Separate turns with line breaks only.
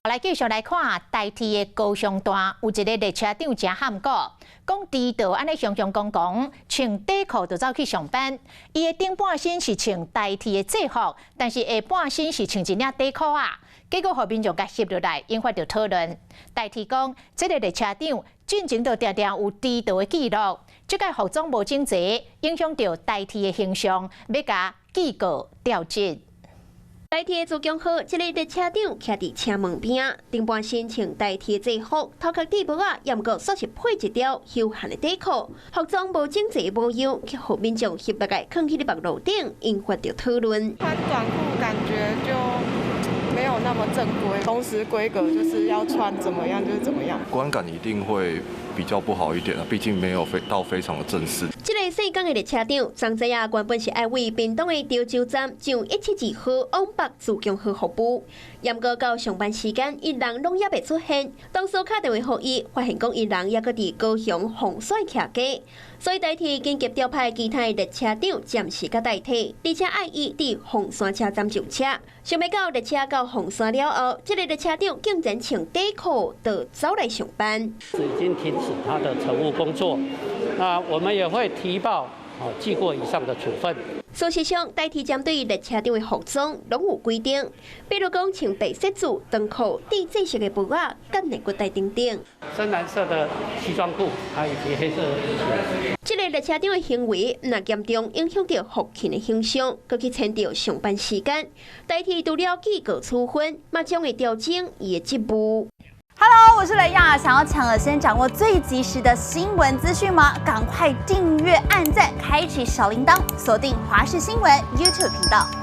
来继续来看台铁的高雄段，有一个列车长真喊过，讲迟到安尼雄雄公公穿短裤就走去上班。伊的顶半身是穿台铁的制服，但是下半身是穿一领短裤啊。结果，民众甲翕落来，引发着讨论。台铁讲，这个列车长进前就常常有迟到的记录，这个服装无整齐，影响到台铁的形象，要甲记告调职。
台铁自强号这个列车长徛伫车门边，顶半身穿台铁制服，头壳底帽啊，也毋过煞是配一条休闲的短裤，服装无整齐无样，去互民众翕落来放去马路顶，引发着讨论。
穿短裤感觉就没有那么正规，公司规格就是要穿怎么样就是怎么样，
观感一定会比较不好一点啊，毕竟没有到非常的正式。
这个细港的列车长，张仔啊原本是爱为屏东的潮州站上172号往北自强号服务，也毋过到上班时间，伊人拢也未出现。当初打电话给伊，发现讲伊人也搁伫高雄洪帅徛家，所以台铁紧急调派其他的列车长暂时甲代替，而且爱伊伫洪山车站上车。想要到列车到洪山了后，这个列车长竟然穿短裤就走来上班。
已经停止他的乘务工作，那我们也会提报记过以上的处分。
事实上，台铁针对列车长的服装拢有规定，比如讲穿白色子、长裤、低制式的帽仔、甲内骨带等等。
深蓝色的西装裤，还有以及黑色的皮鞋。
这个列车长的行为，若严重影响到服勤的形象，佮去牵到上班时间，台铁除了记告处分，嘛将会调整伊的职务。
Hello， 我是雷亚，想要抢先掌握最及时的新闻资讯吗？赶快订阅、按赞、开启小铃铛，锁定华视新闻 YouTube 频道。